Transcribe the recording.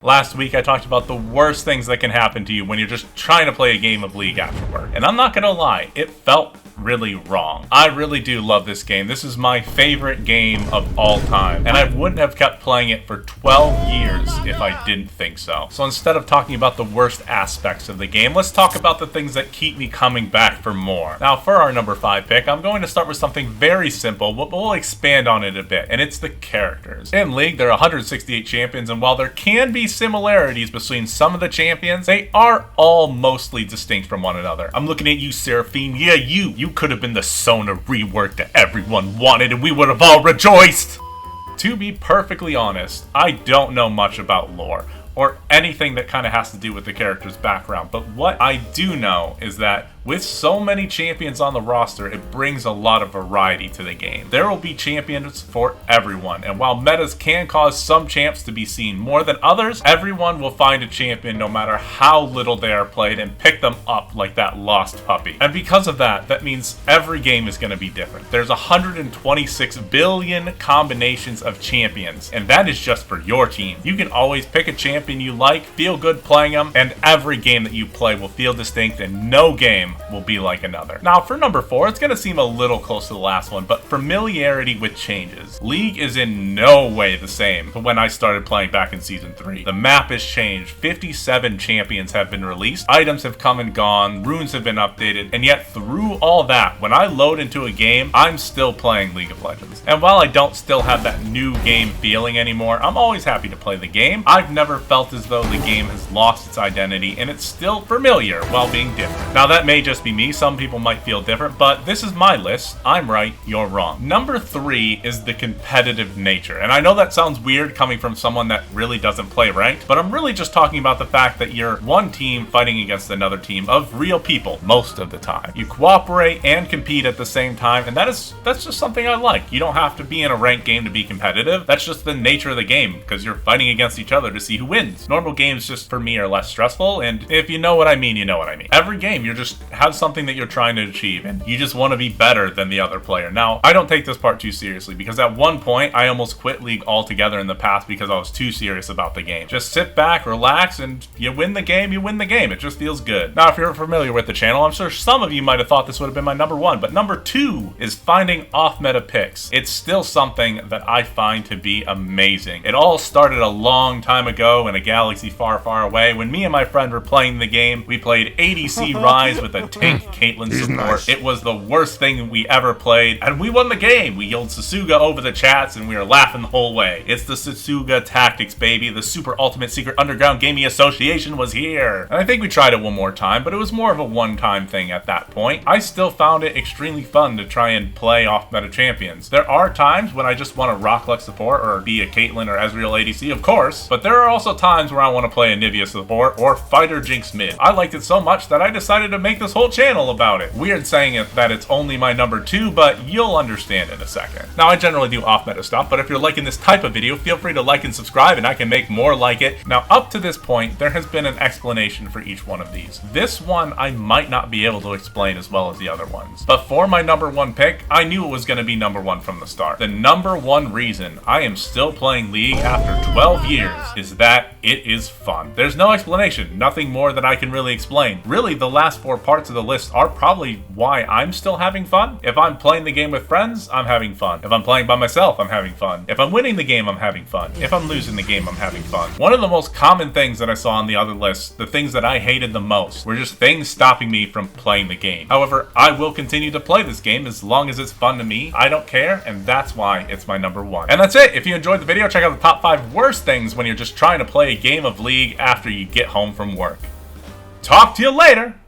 Last week, I talked about the worst things that can happen to you when you're just trying to play a game of League after work. And I'm not gonna lie, it felt really wrong. I really do love this game. This is my favorite game of all time. And I wouldn't have kept playing it for 12 years if I didn't think so. So instead of talking about the worst aspects of the game, let's talk about the things that keep me coming back for more. Now, for our number 5 pick, I'm going to start with something very simple, but we'll expand on it a bit, and it's the characters. In League, there are 168 champions, and while there can be similarities between some of the champions, they are all mostly distinct from one another. I'm looking at you, Seraphine. Yeah, you could have been the Sona rework that everyone wanted, and we would have all rejoiced! To be perfectly honest, I don't know much about lore, or anything that kind of has to do with the character's background, but what I do know is that with so many champions on the roster, it brings a lot of variety to the game. There will be champions for everyone, and while metas can cause some champs to be seen more than others, everyone will find a champion no matter how little they are played and pick them up like that lost puppy. And because of that, that means every game is going to be different. There's 126 billion combinations of champions, and that is just for your team. You can always pick a champion you like, feel good playing them, and every game that you play will feel distinct, and no game will be like another. Now, for number 4, it's going to seem a little close to the last one, but familiarity with changes. League is in no way the same from when I started playing back in Season 3. The map has changed, 57 champions have been released, items have come and gone, runes have been updated, and yet through all that, when I load into a game, I'm still playing League of Legends. And while I don't still have that new game feeling anymore, I'm always happy to play the game. I've never felt as though the game has lost its identity, and it's still familiar while being different. Now, that may just be me. Some people might feel different, but this is my list. I'm right, you're wrong. Number 3 is the competitive nature. And I know that sounds weird coming from someone that really doesn't play ranked, but I'm really just talking about the fact that you're one team fighting against another team of real people most of the time. You cooperate and compete at the same time, and that's just something I like. You don't have to be in a ranked game to be competitive. That's just the nature of the game, because you're fighting against each other to see who wins. Normal games just for me are less stressful, and if you know what I mean, you know what I mean. Every game, you're just have something that you're trying to achieve, and you just want to be better than the other player. Now, I don't take this part too seriously, because at one point, I almost quit League altogether in the past because I was too serious about the game. Just sit back, relax, and you win the game, you win the game. It just feels good. Now, if you're familiar with the channel, I'm sure some of you might have thought this would have been my number 1, but number 2 is finding off-meta picks. It's still something that I find to be amazing. It all started a long time ago in a galaxy far, far away when me and my friend were playing the game. We played ADC Rise with a tank Caitlyn support. Nice. It was the worst thing we ever played, and we won the game. We yelled Sasuga over the chats, and we were laughing the whole way. It's the Sasuga tactics, baby. The Super Ultimate Secret Underground Gaming Association was here. And I think we tried it one more time, but it was more of a one-time thing at that point. I still found it extremely fun to try and play off-meta champions. There are times when I just want to rock like support or be a Caitlyn or Ezreal ADC, of course, but there are also times where I want to play a Nivea support or fighter Jinx mid. I liked it so much that I decided to make this whole channel about it. Weird saying it that it's only my number 2, but you'll understand in a second. Now, I generally do off-meta stuff, but if you're liking this type of video, feel free to like and subscribe, and I can make more like it. Now, up to this point, there has been an explanation for each one of these. This one, I might not be able to explain as well as the other ones. But for my number 1 pick, I knew it was going to be number 1 from the start. The number 1 reason I am still playing League after 12 years is that it is fun. There's no explanation, nothing more that I can really explain. Really, the last 4 parts of the list are probably why I'm still having fun. If I'm playing the game with friends, I'm having fun. If I'm playing by myself, I'm having fun. If I'm winning the game, I'm having fun. If I'm losing the game, I'm having fun. One of the most common things that I saw on the other list, the things that I hated the most, were just things stopping me from playing the game. However, I will continue to play this game as long as it's fun to me. I don't care, and that's why it's my number 1. And that's it. If you enjoyed the video, check out the top 5 worst things when you're just trying to play a game of League after you get home from work. Talk to you later!